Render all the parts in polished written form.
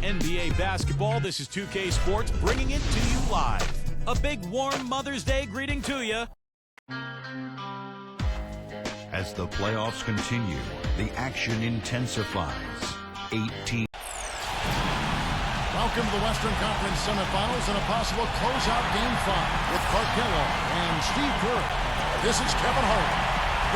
NBA basketball, this is 2K Sports bringing it to you live. A big warm Mother's Day greeting to you. As the playoffs continue, the action intensifies. 18. Welcome to the Western Conference semifinals and a possible closeout game 5 with Clark Kellogg and Steve Kerr. This is Kevin Hart.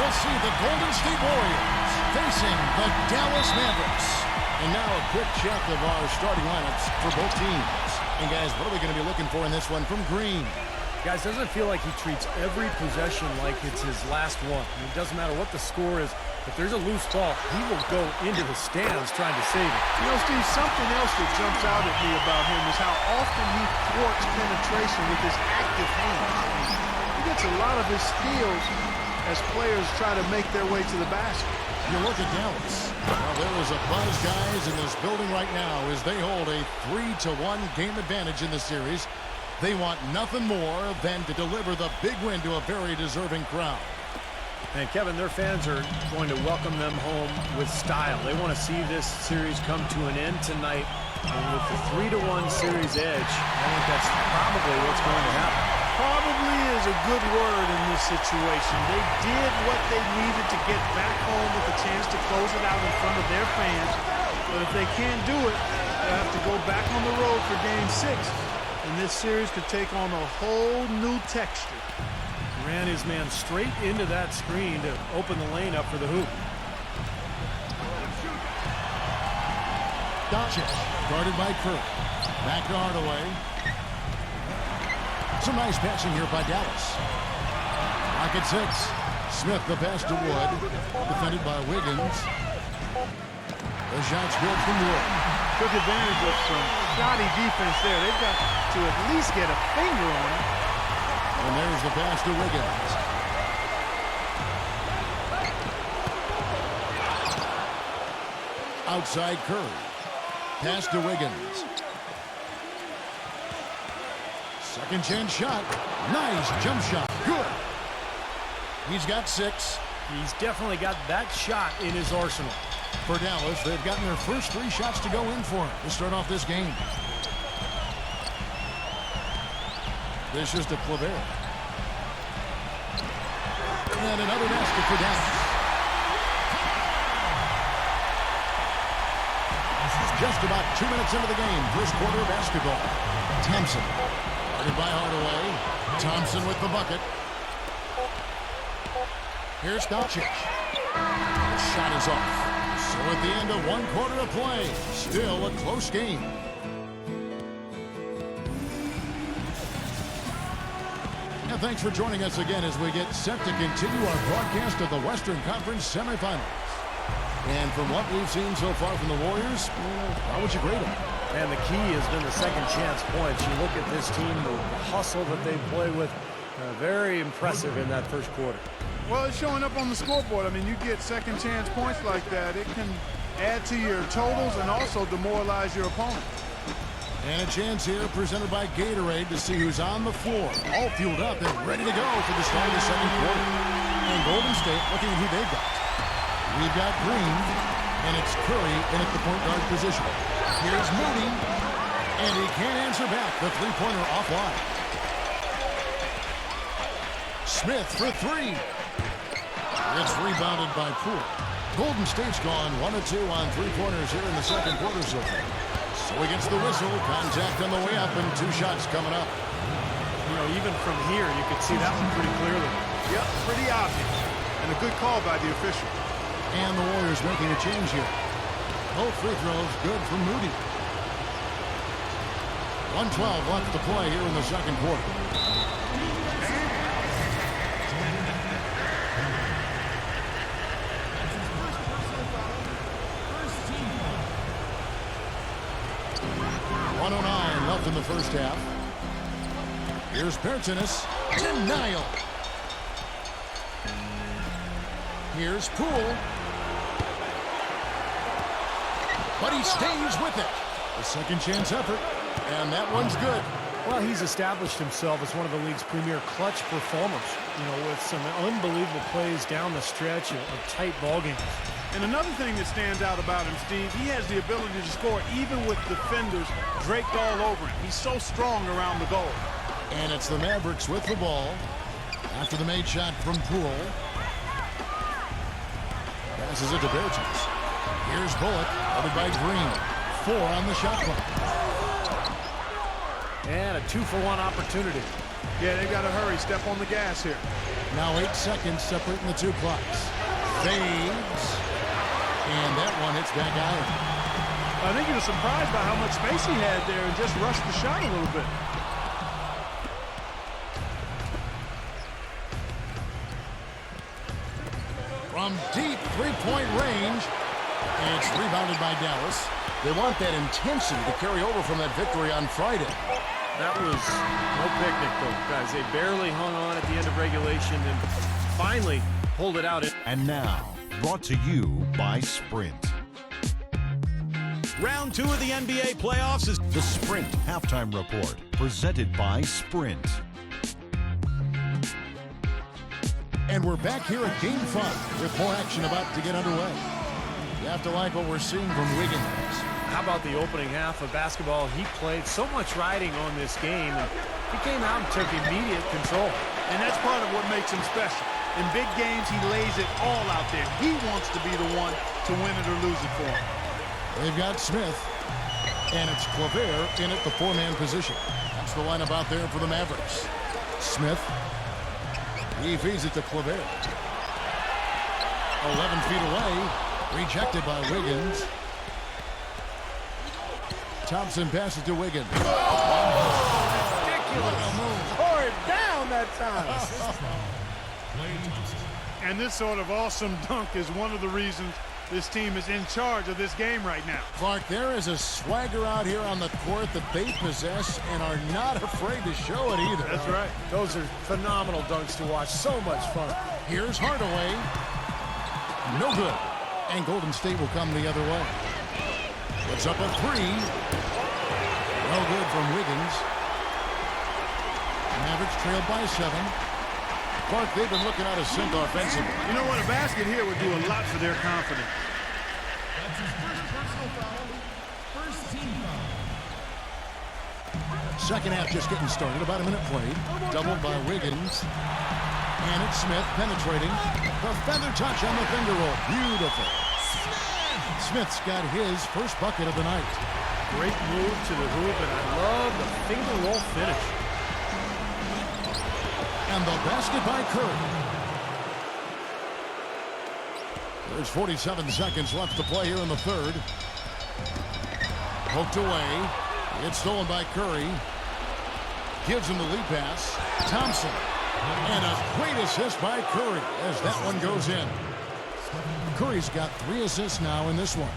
We'll see the Golden State Warriors facing the Dallas Mavericks. And now a quick check of our starting lineups for both teams. And guys, what are we going to be looking for in this one from Green? Guys, doesn't it feel like he treats every possession like it's his last one? I mean, it doesn't matter what the score is. If there's a loose ball, he will go into the stands trying to save it. You know, Steve, something else that jumps out at me about him is how often he thwarts penetration with his active hands. He gets a lot of his steals as players try to make their way to the basket. You look at Dallas. Well, there is a buzz, guys, in this building right now as they hold a 3-1 game advantage in the series. They want nothing more than to deliver the big win to a very deserving crowd. And, Kevin, their fans are going to welcome them home with style. They want to see this series come to an end tonight. And with the 3-1 series edge, I think that's probably what's going to happen. Probably is a good word in this situation. They did what they needed to get back home with a chance to close it out in front of their fans. But if they can't do it, they'll have to go back on the road for Game 6. And this series could take on a whole new texture. Ran his man straight into that screen to open the lane up for the hoop. Doncic, guarded by Kerr. Back to Hardaway. Some nice passing here by Dallas. Rocket 6. Smith the pass to Wood. Defended by Wiggins. The shot's good from Wood. Took advantage of some shoddy defense there. They've got to at least get a finger on it. And there's the pass to Wiggins. Outside Curry. Pass to Wiggins. Second chance shot. Nice jump shot. Good. He's got 6. He's definitely got that shot in his arsenal. For Dallas, they've gotten their first 3 shots to go in for him to start off this game. This is to Clavert. And another basket for Dallas. Just about 2 minutes into the game. First quarter of basketball. Thompson. Guarded by Hardaway. Thompson with the bucket. Here's Doncic. The shot is off. So at the end of 1 quarter of play, still a close game. And thanks for joining us again as we get set to continue our broadcast of the Western Conference semifinals. And from what we've seen so far from the Warriors, how would you grade them? And the key has been the second chance points. You look at this team, the hustle that they play with, very impressive in that first quarter. Well, it's showing up on the scoreboard. I mean, you get second chance points like that, it can add to your totals and also demoralize your opponent. And a chance here presented by Gatorade to see who's on the floor. All fueled up and ready to go for the start of the second quarter. And Golden State looking at who they've got. We've got Green, and it's Curry in at the point guard position. Here's Moody, and he can't answer back. The three-pointer offline. Smith for 3. It's rebounded by Poole. Golden State's gone 1 of 2 on 3-pointers here in the second quarter so far. So he gets the whistle, contact on the way up, and 2 shots coming up. You know, even from here, you could see that one pretty clearly. Yep, pretty obvious. And a good call by the official. And the Warriors making a change here. Both free throws good for Moody. 1:12 left to play here in the second quarter. .109 left in the first half. Here's Bertans. Denial. Here's Poole. But he stays with it. A second chance effort. And that one's good. Well, he's established himself as one of the league's premier clutch performers, you know, with some unbelievable plays down the stretch of tight ball games. And another thing that stands out about him, Steve, he has the ability to score even with defenders draped all over him. He's so strong around the goal. And it's the Mavericks with the ball after the made shot from Poole. Passes it to Bertens. Here's Bullock, covered by Green. 4 on the shot clock. And a 2-for-1 opportunity. Yeah, they've got to hurry. Step on the gas here. Now 8 seconds separating the 2 clocks. Fades. And that one hits back iron. I think he was surprised by how much space he had there and just rushed the shot a little bit. From deep three-point range, it's rebounded by Dallas. They want that intensity to carry over from that victory on Friday. That was no picnic, though, guys. They barely hung on at the end of regulation and finally pulled it out. And now, brought to you by Sprint. Round 2 of the NBA playoffs is The Sprint Halftime Report, presented by Sprint. And we're back here at Game 5 with more action about to get underway. You have to like what we're seeing from Wiggins. How about the opening half of basketball? He played so much riding on this game, and he came out and took immediate control. And that's part of what makes him special. In big games, he lays it all out there. He wants to be the one to win it or lose it for him. They've got Smith, and it's Claver in at the 4-man position. That's the lineup out there for the Mavericks. Smith, he feeds it to Claver. 11 feet away, rejected by Wiggins. Thompson passes to Wiggins. Tore it down that time. And this sort of awesome dunk is one of the reasons this team is in charge of this game right now. Clark, there is a swagger out here on the court that they possess and are not afraid to show it either. That's right. Those are phenomenal dunks to watch. So much fun. Here's Hardaway. No good. And Golden State will come the other way. It's up a 3. No good from Wiggins. Mavericks trailed by 7. Clark, they've been looking out of sync offensively. You know what? A basket here would do a lot for their confidence. That's his first personal foul. First team foul. Second half just getting started. About a minute played. Doubled by Wiggins. And it's Smith penetrating. The feather touch on the finger roll. Beautiful. Smith's got his first bucket of the night. Great move to the hoop, and I love the finger roll finish. And the basket by Curry. There's 47 seconds left to play here in the third. Poked away. It's stolen by Curry. Gives him the lead pass. Thompson. And a great assist by Curry as that one goes in. Curry's got 3 assists now in this one.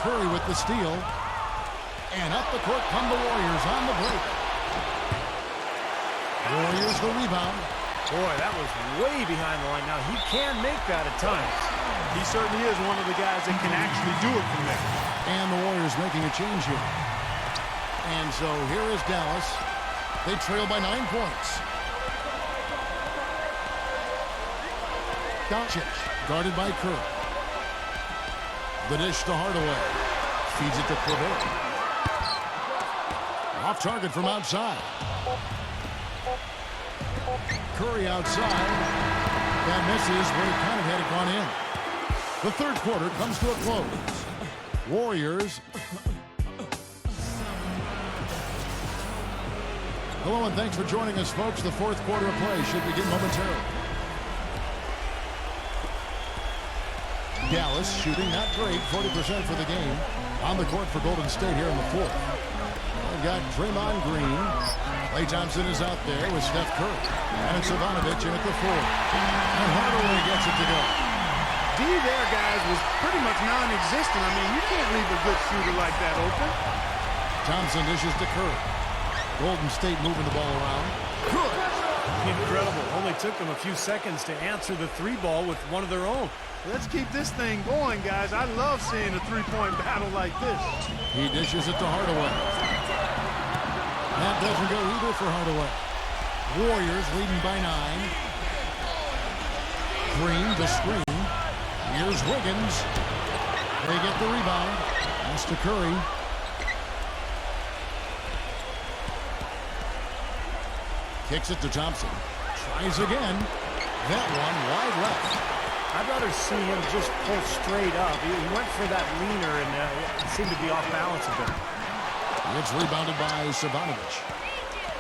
Curry with the steal. And up the court come the Warriors on the break. Warriors the rebound. Boy, that was way behind the line. Now, he can make that at times. He certainly is one of the guys that can actually do it from there. And the Warriors making a change here. And so here is Dallas. They trail by 9 points. Doncic, guarded by Curry. The dish to Hardaway. Feeds it to Claver. Off target from outside. Curry outside. That misses where he kind of had it gone in. The third quarter comes to a close. Warriors. Hello and thanks for joining us, folks. The fourth quarter of play should begin momentarily. Dallas shooting not great, 40% for the game. On the court for Golden State here in the fourth. They've got Draymond Green. Klay Thompson is out there with Steph Curry. And it's Ivanovic in at the 4. And Hardaway gets it to go. D there, guys, was pretty much non-existent. I mean, you can't leave a good shooter like that open. Thompson dishes to Curry. Golden State moving the ball around. Good. Incredible. Only only took them a few seconds to answer the three ball with one of their own. Let's keep this thing going, guys. I love seeing a three-point battle like this. He dishes it to Hardaway. That doesn't go either for Hardaway. Warriors leading by 9. Green, the screen. Here's Wiggins. They get the rebound. That's to Curry. Kicks it to Thompson. Tries again. That one wide left. I'd rather see him just pull straight up. He went for that leaner, and it seemed to be off balance a bit. It's rebounded by Savanovic.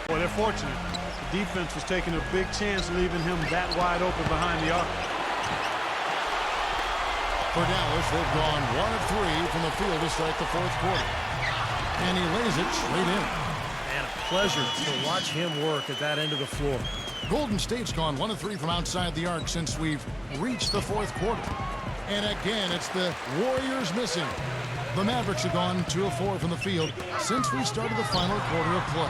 Boy, they're fortunate. The defense was taking a big chance leaving him that wide open behind the arc. For Dallas, they've gone 1 of 3 from the field to start the fourth quarter. And he lays it straight in. And a pleasure to watch him work at that end of the floor. Golden State's gone 1 of 3 from outside the arc since we've reached the fourth quarter. And again, it's the Warriors missing. The Mavericks have gone 2 of 4 from the field since we started the final quarter of play.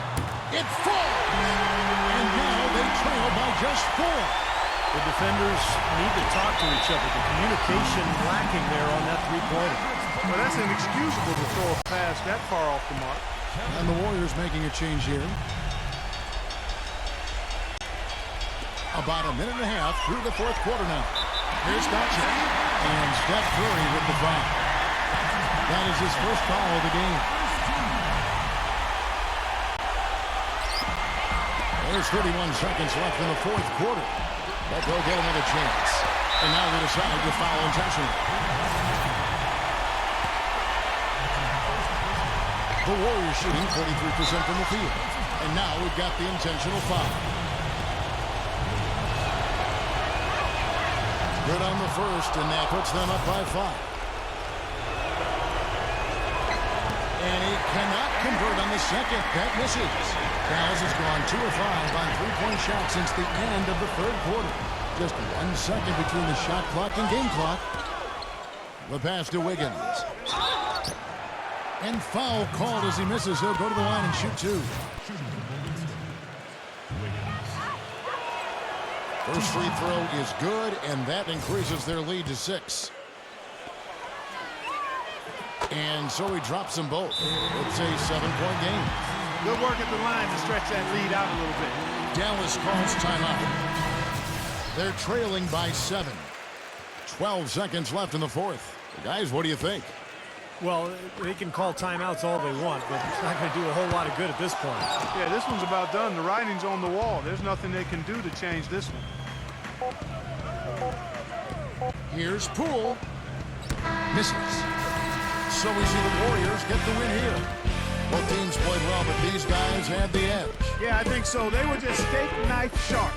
It falls! And now they trail by just 4. The defenders need to talk to each other. The communication lacking there on that three-pointer. Well, that's inexcusable to throw a pass that far off the mark. And the Warriors making a change here. About a minute and a half through the fourth quarter now. Here's Doncic. And Steph Curry with the foul. That is his first foul of the game. There's 31 seconds left in the fourth quarter. But they'll get another chance. And now they decide to foul intentionally. The Warriors shooting 43% from the field. And now we've got the intentional foul. Good on the first, and that puts them up by 5. And he cannot convert on the second. That misses. Dallas has gone 2 of 5 on three-point shots since the end of the third quarter. Just 1 second between the shot clock and game clock. The pass to Wiggins. And foul called as he misses. He'll go to the line and shoot 2. First free throw is good, and that increases their lead to 6. And so he drops them both. It's a 7-point game. Good work at the line to stretch that lead out a little bit. Dallas calls timeout. They're trailing by 7. 12 seconds left in the fourth. Guys, what do you think? Well, they can call timeouts all they want, but it's not going to do a whole lot of good at this point. Yeah, this one's about done. The writing's on the wall. There's nothing they can do to change this one. Here's Poole. Misses. So we see the Warriors get the win here. Both teams played well, but these guys had the edge. Yeah, I think so. They were just steak knife sharp.